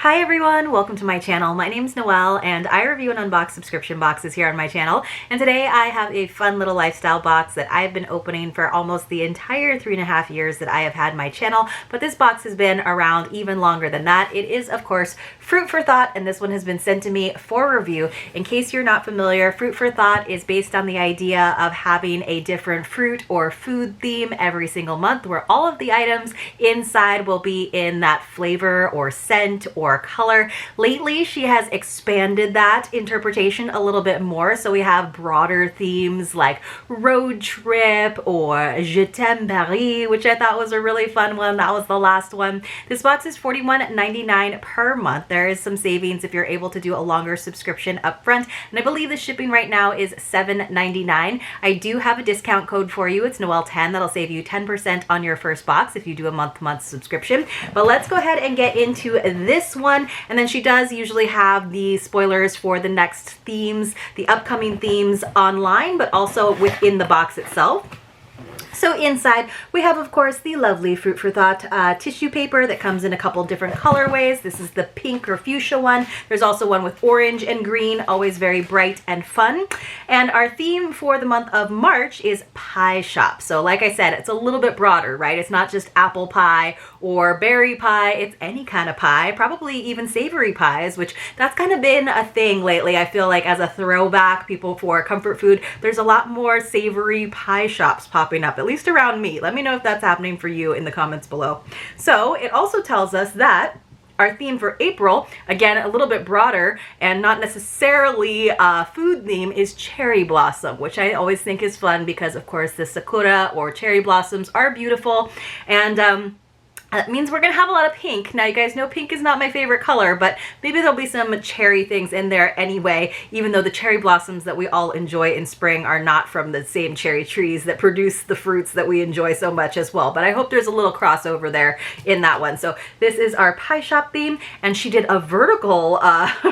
Hi everyone, welcome to my channel. My name is Noelle and I review and unbox subscription boxes here on my channel. And today I have a fun little lifestyle box that I've been opening for almost the entire 3.5 years that I have had my channel. But this box has been around even longer than that. It is, of course, Fruit for Thought, and this one has been sent to me for review. In case you're not familiar, Fruit for Thought is based on the idea of having a different fruit or food theme every single month, where all of the items inside will be in that flavor or scent or color. Lately, she has expanded that interpretation a little bit more, so we have broader themes like road trip or Je t'aime Paris, which I thought was a really fun one. That was the last one. This box is $41.99 per month. There is some savings if you're able to do a longer subscription up front, and I believe the shipping right now is $7.99. I do have a discount code for you. It's Noelle10. That'll save you 10% on your first box if you do a month-to-month subscription. But let's go ahead and get into this one. And then she does usually have the spoilers for the next themes, the upcoming themes online, but also within the box itself. So inside we have, of course, the lovely Fruit for Thought tissue paper that comes in a couple different colorways. This is the pink or fuchsia one. There's also one with orange and green, always very bright and fun. And our theme for the month of March is Pie Shop. So like I said, it's a little bit broader, right? It's not just apple pie or berry pie. It's any kind of pie, probably even savory pies, which that's kind of been a thing lately. I feel like as a throwback, people for comfort food, there's a lot more savory pie shops popping up, at least around me. Let me know if that's happening for you in the comments below. So it also tells us that our theme for April, again, a little bit broader and not necessarily a food theme, is cherry blossom, which I always think is fun because, of course, the sakura or cherry blossoms are beautiful. And that means we're going to have a lot of pink. Now, you guys know pink is not my favorite color, but maybe there'll be some cherry things in there anyway, even though the cherry blossoms that we all enjoy in spring are not from the same cherry trees that produce the fruits that we enjoy so much as well. But I hope there's a little crossover there in that one. So this is our pie shop theme, and she did a vertical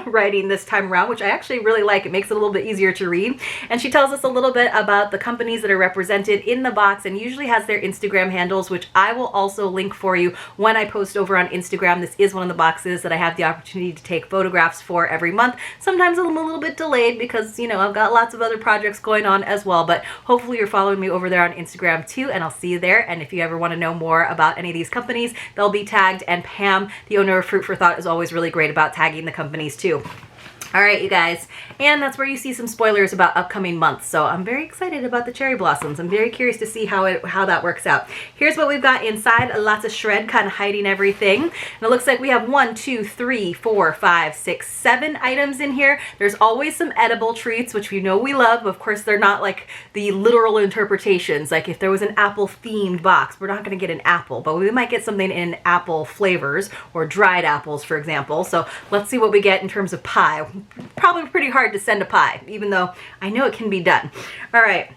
writing this time around, which I actually really like. It makes it a little bit easier to read. And she tells us a little bit about the companies that are represented in the box and usually has their Instagram handles, which I will also link for you when I post over on Instagram. This is one of the boxes that I have the opportunity to take photographs for every month. Sometimes I'm a little bit delayed because, you know, I've got lots of other projects going on as well, but hopefully you're following me over there on Instagram too, and I'll see you there. And if you ever want to know more about any of these companies, they'll be tagged, and Pam, the owner of Fruit for Thought, is always really great about tagging the companies too. All right, you guys, and that's where you see some spoilers about upcoming months. So I'm very excited about the cherry blossoms. I'm very curious to see how that works out. Here's what we've got inside. Lots of shred kind of hiding everything. And it looks like we have 1, 2, 3, 4, 5, 6, 7 items in here. There's always some edible treats, which we know we love. Of course, they're not like the literal interpretations. Like if there was an apple themed box, we're not going to get an apple, but we might get something in apple flavors or dried apples, for example. So let's see what we get in terms of pie. Probably pretty hard to send a pie, even though I know it can be done. All right.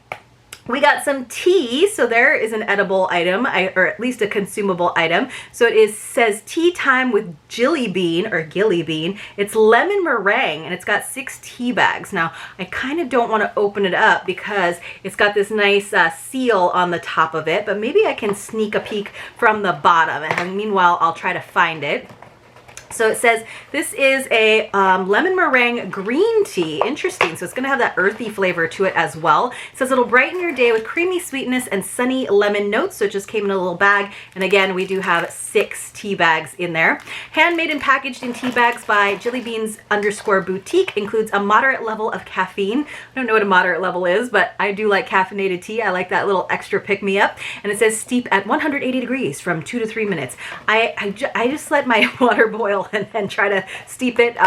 We got some tea, so there is an edible item, or at least a consumable item. So it says tea time with Jilly Bean, or Gilly Bean. It's lemon meringue, and it's got 6 tea bags. Now, I kind of don't want to open it up because it's got this nice seal on the top of it, but maybe I can sneak a peek from the bottom, and meanwhile, I'll try to find it. So it says this is a lemon meringue green tea. Interesting. So it's going to have that earthy flavor to it as well. It says it'll brighten your day with creamy sweetness and sunny lemon notes. So it just came in a little bag. And again, we do have 6 tea bags in there. Handmade and packaged in tea bags by jillybeans_boutique. Includes a moderate level of caffeine. I don't know what a moderate level is, but I do like caffeinated tea. I like that little extra pick-me-up. And it says steep at 180 degrees from 2 to 3 minutes. I just let my water boil and then try to steep it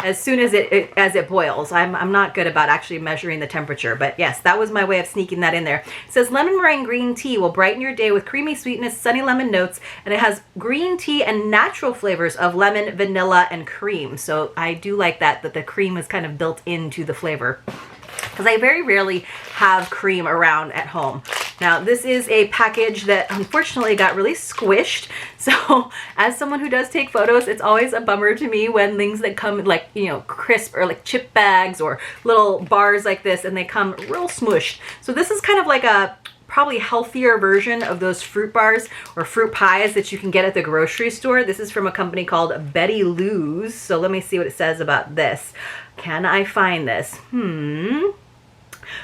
as soon as it boils. I'm not good about actually measuring the temperature, but yes, that was my way of sneaking that in there. It says lemon meringue green tea will brighten your day with creamy sweetness, sunny lemon notes, and it has green tea and natural flavors of lemon, vanilla, and cream. So I do like that the cream is kind of built into the flavor, because I very rarely have cream around at home. Now, this is a package that unfortunately got really squished. So as someone who does take photos, it's always a bummer to me when things that come like, you know, crisp or like chip bags or little bars like this, and they come real smushed. So this is kind of like a probably healthier version of those fruit bars or fruit pies that you can get at the grocery store. This is from a company called Betty Lou's. So let me see what it says about this. Can I find this?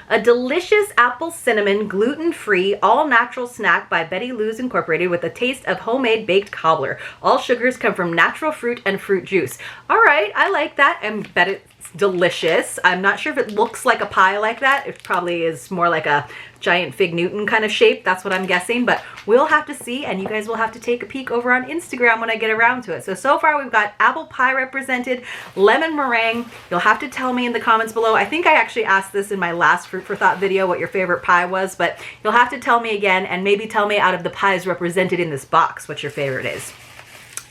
A delicious apple cinnamon, gluten-free, all-natural snack by Betty Lou's Incorporated with a taste of homemade baked cobbler. All sugars come from natural fruit and fruit juice. All right, I like that. I bet it's delicious. I'm not sure if it looks like a pie like that. It probably is more like a giant fig Newton kind of shape. That's what I'm guessing, but we'll have to see, and you guys will have to take a peek over on Instagram when I get around to it. So far we've got apple pie represented, lemon meringue. You'll have to tell me in the comments below. I think I actually asked this in my last Fruit for Thought video, what your favorite pie was, but you'll have to tell me again, and maybe tell me out of the pies represented in this box what your favorite is.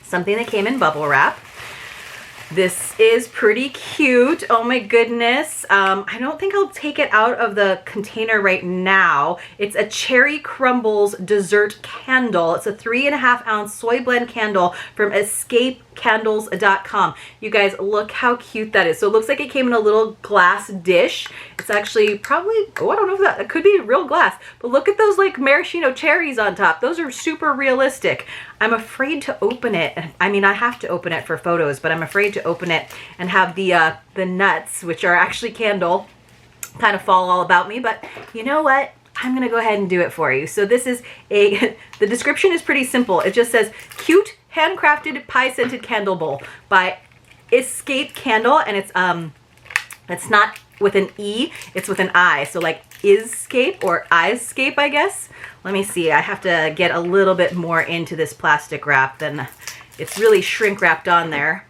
Something that came in bubble wrap. This is pretty cute. Oh my goodness. I don't think I'll take it out of the container right now. It's a cherry crumbles dessert candle. It's a 3.5 ounce soy blend candle from escapecandles.com. You guys, look how cute that is. So it looks like it came in a little glass dish. It's actually probably, oh, I don't know if that, it could be real glass, but look at those like maraschino cherries on top. Those are super realistic. I'm afraid to open it. I mean, I have to open it for photos, but I'm afraid to open it and have the nuts, which are actually candle, kind of fall all about me. But you know what? I'm gonna go ahead and do it for you. So this is the description is pretty simple. It just says, cute handcrafted pie scented candle bowl by Escape Candle, and it's not with an E, it's with an I. So like Iscape or Iscape, I guess. Let me see, I have to get a little bit more into this plastic wrap than it's really shrink wrapped on there.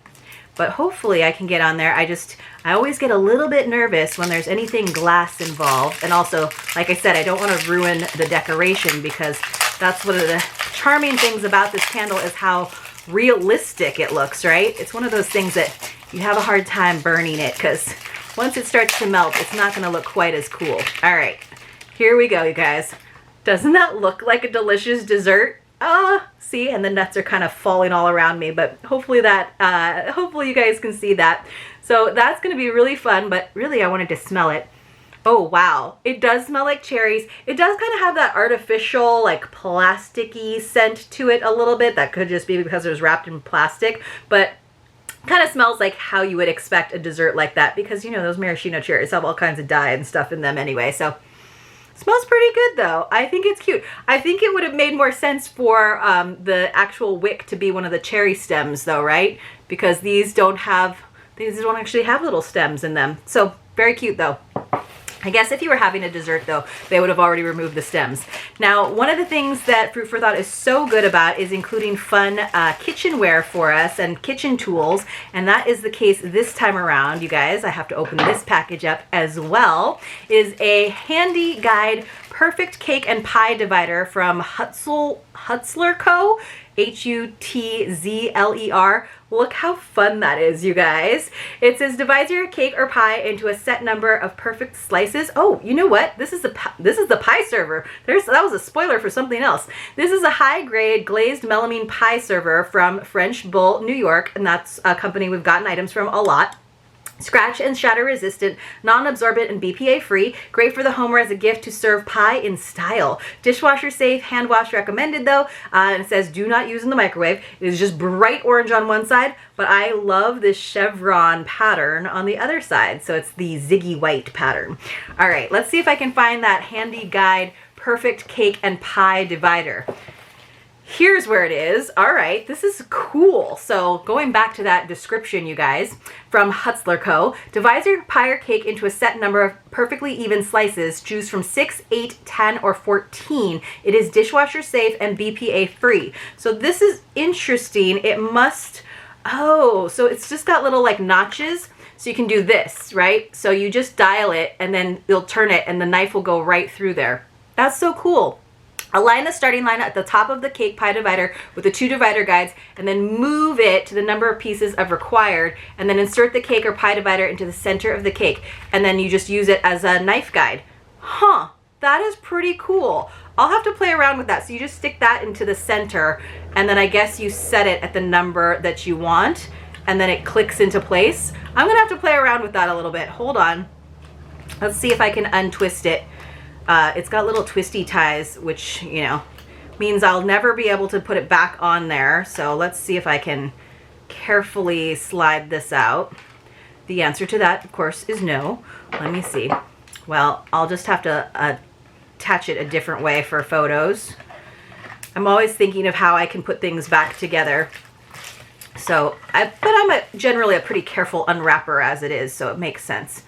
But hopefully I can get on there. I always get a little bit nervous when there's anything glass involved. And also, like I said, I don't want to ruin the decoration, because that's one of the charming things about this candle is how realistic it looks, right? It's one of those things that you have a hard time burning it, because once it starts to melt, it's not going to look quite as cool. All right, here we go, you guys. Doesn't that look like a delicious dessert? See, and the nuts are kind of falling all around me, but hopefully hopefully you guys can see that. So that's going to be really fun, but really I wanted to smell it. Oh, wow. It does smell like cherries. It does kind of have that artificial, like plasticky scent to it a little bit. That could just be because it was wrapped in plastic, but kind of smells like how you would expect a dessert like that, because you know those maraschino cherries have all kinds of dye and stuff in them anyway. So smells pretty good though. I think it's cute. I think it would have made more sense for the actual wick to be one of the cherry stems though, right? Because these don't actually have little stems in them. So very cute though. I guess if you were having a dessert though, they would have already removed the stems. Now, one of the things that Fruit for Thought is so good about is including fun kitchenware for us and kitchen tools. And that is the case this time around, you guys. I have to open this package up as well. It is a handy guide, perfect cake and pie divider from Hutzler Co. Hutzler. Look how fun that is, you guys. It says divide your cake or pie into a set number of perfect slices. Oh, you know what? This is the pie server. That was a spoiler for something else. This is a high-grade glazed melamine pie server from French Bull, New York, and that's a company we've gotten items from a lot. Scratch and shatter resistant, non-absorbent, and BPA free. Great for the home or as a gift to serve pie in style. Dishwasher safe, hand wash recommended though. And it says do not use in the microwave. It is just bright orange on one side, but I love this chevron pattern on the other side. So it's the Ziggy White pattern. All right, let's see if I can find that handy guide, perfect cake and pie divider. Here's where it is. All right, this is cool. So going back to that description, you guys, from Hutzler Co. Divide your pie or cake into a set number of perfectly even slices. Choose from 6, 8, 10, or 14. It is dishwasher safe and BPA free. So this is interesting. It must, oh, so it's just got little like notches. So you can do this, right? So you just dial it and then you'll turn it and the knife will go right through there. That's so cool. Align the starting line at the top of the cake pie divider with the 2 divider guides, and then move it to the number of pieces of required, and then insert the cake or pie divider into the center of the cake, and then you just use it as a knife guide. Huh, that is pretty cool. I'll have to play around with that. So you just stick that into the center, and then I guess you set it at the number that you want, and then it clicks into place. I'm gonna have to play around with that a little bit. Hold on. Let's see if I can untwist it. It's got little twisty ties, which, you know, means I'll never be able to put it back on there. So let's see if I can carefully slide this out. The answer to that, of course, is no. Let me see. Well, I'll just have to attach it a different way for photos. I'm always thinking of how I can put things back together. So, but I'm generally a pretty careful unwrapper as it is, so it makes sense.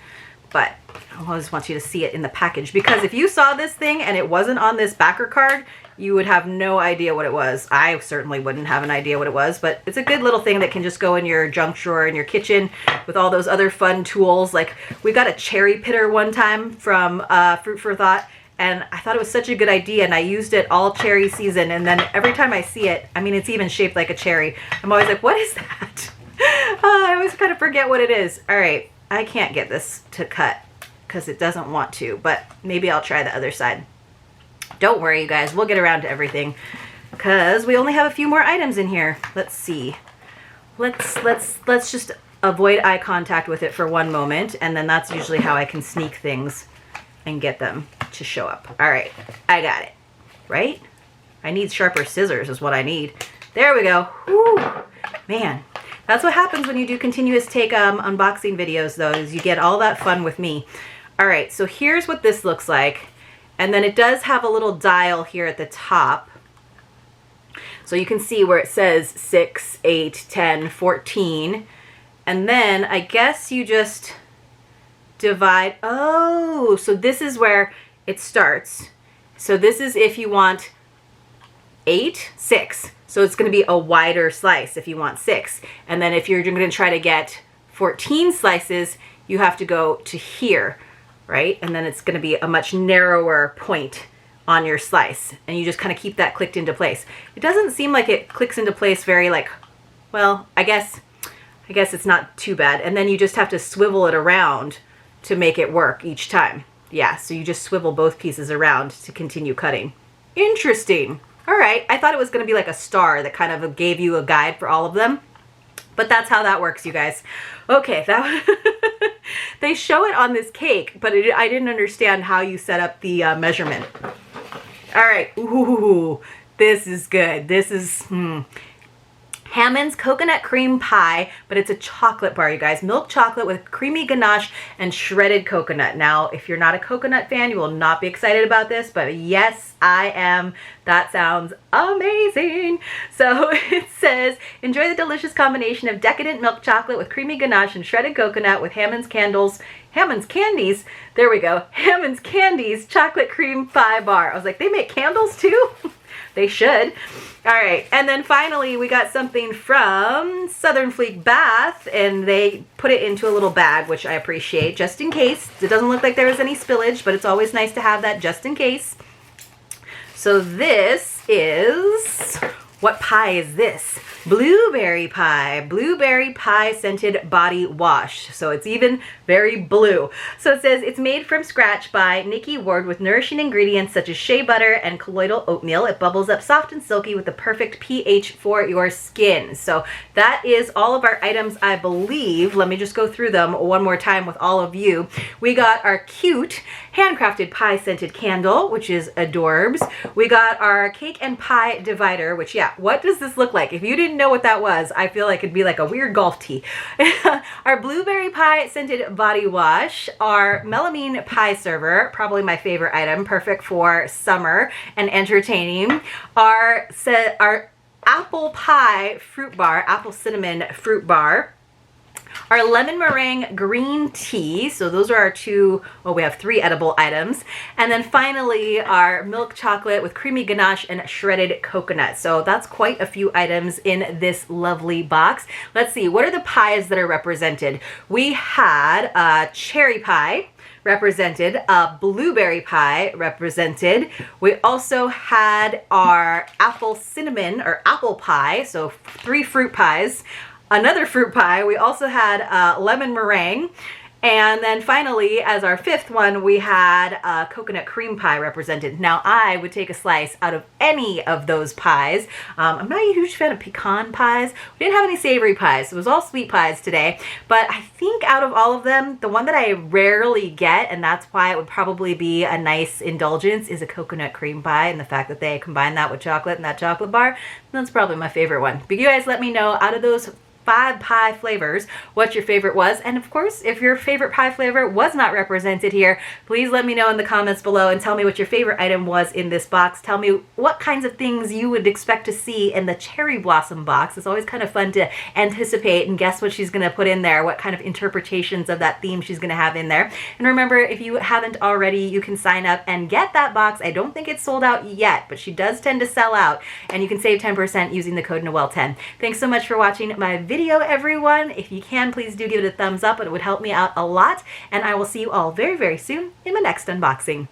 But I always want you to see it in the package, because if you saw this thing and it wasn't on this backer card, you would have no idea what it was. I certainly wouldn't have an idea what it was, but it's a good little thing that can just go in your junk drawer in your kitchen with all those other fun tools. Like, we got a cherry pitter one time from Fruit for Thought, and I thought it was such a good idea, and I used it all cherry season, and then every time I see it, I mean, it's even shaped like a cherry. I'm always like, what is that? I always kind of forget what it is. All right, I can't get this to cut because it doesn't want to, but maybe I'll try the other side. Don't worry, you guys, we'll get around to everything because we only have a few more items in here. Let's see. Let's just avoid eye contact with it for one moment, and then that's usually how I can sneak things and get them to show up. All right, I got it, right? I need sharper scissors is what I need. There we go. Whew. Man, that's what happens when you do continuous take unboxing videos, though, is you get all that fun with me. All right, so here's what this looks like. And then it does have a little dial here at the top. So you can see where it says 6, 8, 10, 14. And then I guess you just divide. Oh, so this is where it starts. So this is if you want 8, 6. So it's going to be a wider slice if you want 6. And then if you're going to try to get 14 slices, you have to go to here, right? And then it's going to be a much narrower point on your slice. And you just kind of keep that clicked into place. It doesn't seem like it clicks into place very well, I guess it's not too bad. And then you just have to swivel it around to make it work each time. Yeah, so you just swivel both pieces around to continue cutting. Interesting. All right, I thought it was going to be like a star that kind of gave you a guide for all of them. But that's how that works, you guys. Okay, that they show it on this cake, but I didn't understand how you set up the measurement. All right, ooh, this is good. This is Hammond's coconut cream pie, but it's a chocolate bar, you guys. Milk chocolate with creamy ganache and shredded coconut. Now, if you're not a coconut fan, you will not be excited about this, but yes, I am. That sounds amazing. So it says, enjoy the delicious combination of decadent milk chocolate with creamy ganache and shredded coconut with Hammond's Candies, there we go, Hammond's Candies chocolate cream pie bar. I was like, they make candles too? They should. All right, and then finally we got something from Southern Fleek Bath, and they put it into a little bag, which I appreciate, just in case. It doesn't look like there was any spillage, but it's always nice to have that just in case. So this is, what pie is this? Blueberry pie scented body wash. So it's even very blue. So it says it's made from scratch by Nikki Ward with nourishing ingredients such as shea butter and colloidal oatmeal. It bubbles up soft and silky with the perfect pH for your skin. So that is all of our items, I believe. Let me just go through them one more time with all of you. We got our cute handcrafted pie scented candle, which is adorbs. We got our cake and pie divider, which, yeah, what does this look like? If you didn't know what that was, I feel like it'd be like a weird golf tee. Our blueberry pie scented body wash, our melamine pie server, probably my favorite item, perfect for summer and entertaining. Our apple pie fruit bar, apple cinnamon fruit bar. Our lemon meringue green tea. So those are our two, well, we have 3 edible items. And then finally, our milk chocolate with creamy ganache and shredded coconut. So that's quite a few items in this lovely box. Let's see, what are the pies that are represented? We had a cherry pie represented, a blueberry pie represented. We also had our apple cinnamon or apple pie, so 3 fruit pies. Another fruit pie. We also had lemon meringue, And then finally, as our fifth one, we had coconut cream pie represented. Now I would take a slice out of any of those pies. I'm not a huge fan of pecan pies. We didn't have any savory pies. It was all sweet pies today. But I think out of all of them, the one that I rarely get, and that's why it would probably be a nice indulgence, is a coconut cream pie. And the fact that they combine that with chocolate and that chocolate bar, that's probably my favorite one. But you guys let me know, out of those 5 pie flavors, what your favorite was. And of course, if your favorite pie flavor was not represented here, please let me know in the comments below and tell me what your favorite item was in this box. Tell me what kinds of things you would expect to see in the cherry blossom box. It's always kind of fun to anticipate and guess what she's going to put in there, what kind of interpretations of that theme she's going to have in there. And remember, if you haven't already, you can sign up and get that box. I don't think it's sold out yet, but she does tend to sell out, and you can save 10% using the code Noelle10. Thanks so much for watching my video, everyone. If you can, please do give it a thumbs up. It would help me out a lot, and I will see you all very, very soon in my next unboxing.